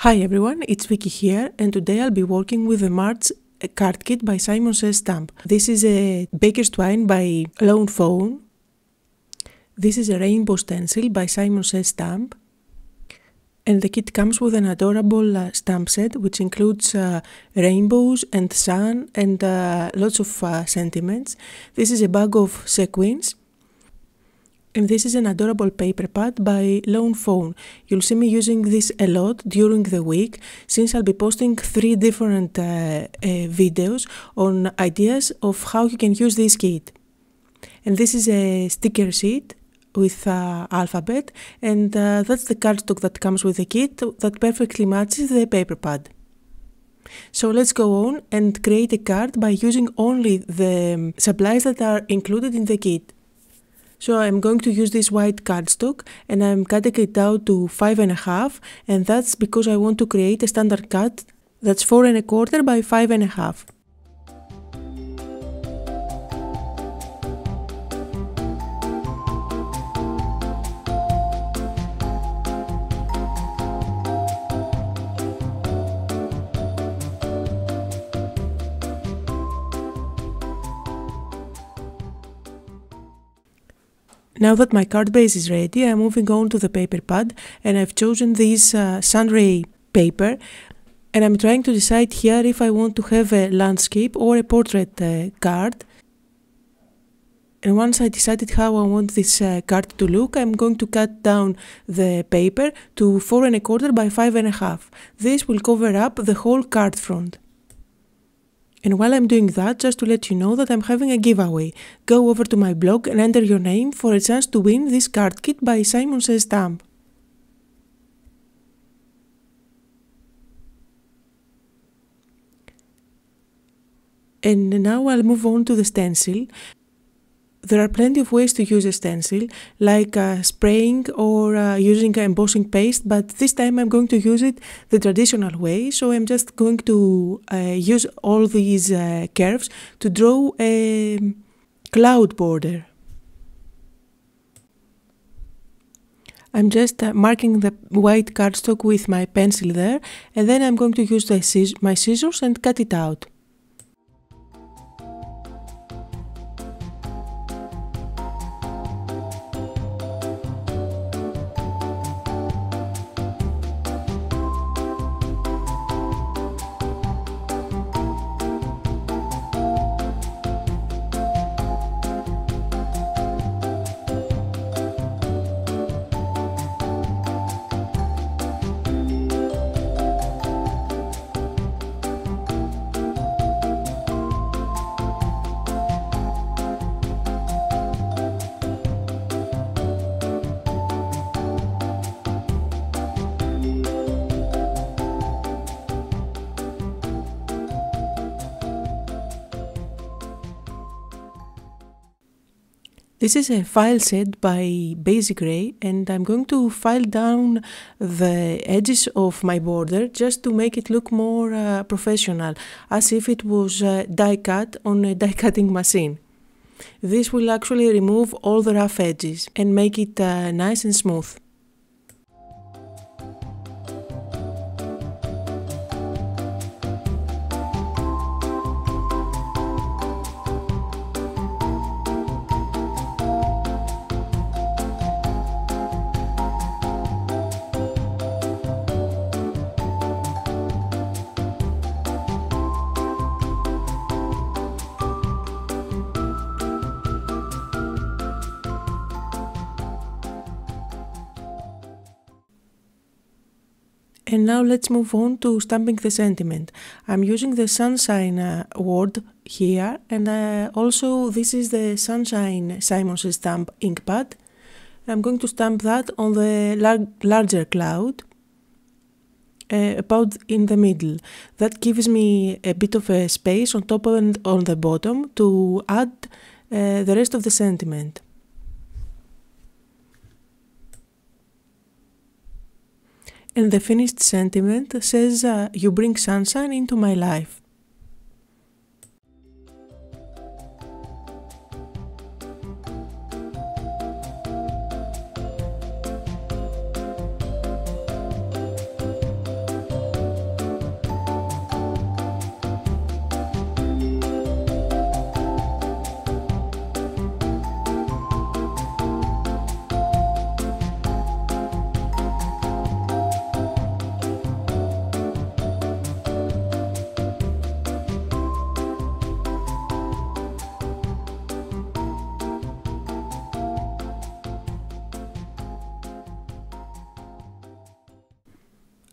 Hi everyone, it's Vicky here, and today I'll be working with the March card kit by SSS stamp. This is a Baker's Twine by Lone Phone. This is a Rainbow Stencil by SSS stamp. And the kit comes with an adorable stamp set which includes rainbows and sun and lots of sentiments. This is a bag of sequins. And this is an adorable paper pad by Lone Phone. You'll see me using this a lot during the week since I'll be posting 3 different videos on ideas of how you can use this kit. And this is a sticker sheet with alphabet, and that's the cardstock that comes with the kit that perfectly matches the paper pad. So let's go on and create a card by using only the supplies that are included in the kit. So I'm going to use this white cardstock and I'm cutting it down to 5.5, and that's because I want to create a standard cut that's 4.25 by 5.5. Now that my card base is ready, I'm moving on to the paper pad, and I've chosen this sunray paper, and I'm trying to decide here if I want to have a landscape or a portrait card. And once I decided how I want this card to look, I'm going to cut down the paper to 4.25 by 5.5. This will cover up the whole card front. And while I'm doing that, just to let you know that I'm having a giveaway. Go over to my blog and enter your name for a chance to win this card kit by SSS stamp. And now I'll move on to the stencil. There are plenty of ways to use a stencil, like spraying or using embossing paste, but this time I'm going to use it the traditional way, so I'm just going to use all these curves to draw a cloud border. I'm just marking the white cardstock with my pencil there, and then I'm going to use my scissors and cut it out. This is a file set by Basic Ray, and I'm going to file down the edges of my border just to make it look more professional, as if it was die cut on a die cutting machine. This will actually remove all the rough edges and make it nice and smooth. And now let's move on to stamping the sentiment. I'm using the sunshine word here, and also this is the sunshine SSS stamp ink pad. I'm going to stamp that on the larger cloud, about in the middle. That gives me a bit of a space on top and on the bottom to add the rest of the sentiment. And the finished sentiment says, "You bring sunshine into my life."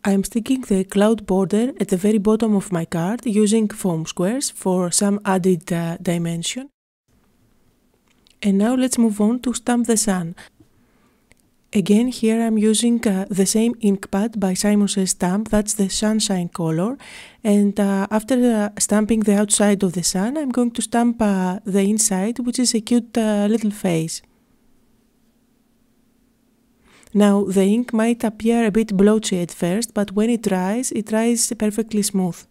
I'm sticking the cloud border at the very bottom of my card using foam squares for some added dimension. And now let's move on to stamp the sun. Again, here I'm using the same ink pad by Simon Says Stamp, that's the sunshine color. And after stamping the outside of the sun, I'm going to stamp the inside, which is a cute little face. Now, the ink might appear a bit blotchy at first, but when it dries perfectly smooth.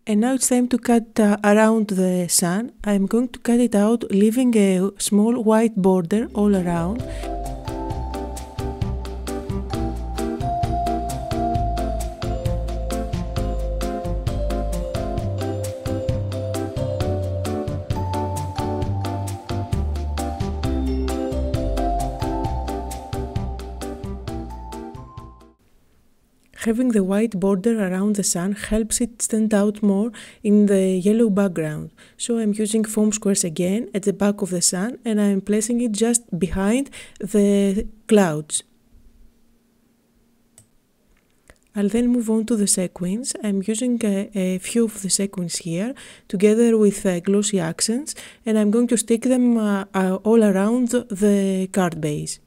And now it's time to cut around the sun. I'm going to cut it out, leaving a small white border all around. Having the white border around the sun helps it stand out more in the yellow background. So I'm using foam squares again at the back of the sun and I'm placing it just behind the clouds. I'll then move on to the sequins. I'm using a few of the sequins here together with glossy accents, and I'm going to stick them all around the card base.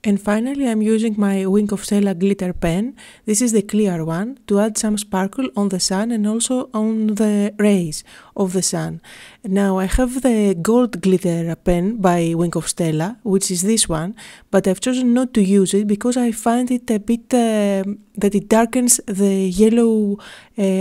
And finally, I'm using my Wink of Stella glitter pen. This is the clear one, to add some sparkle on the sun and also on the rays of the sun. Now I have the gold glitter pen by Wink of Stella, which is this one, but I've chosen not to use it because I find it a bit that it darkens the yellow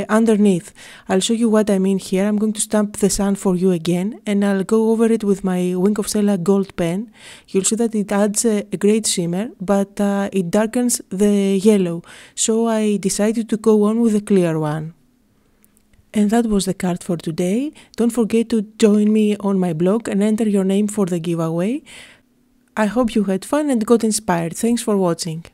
underneath. I'll show you what I mean here. I'm going to stamp the sun for you again, and I'll go over it with my Wink of Stella gold pen. You'll see that it adds a great shimmer, but it darkens the yellow, so I decided to go on with the clear one. And that was the card for today. Don't forget to join me on my blog and enter your name for the giveaway. I hope you had fun and got inspired. Thanks for watching.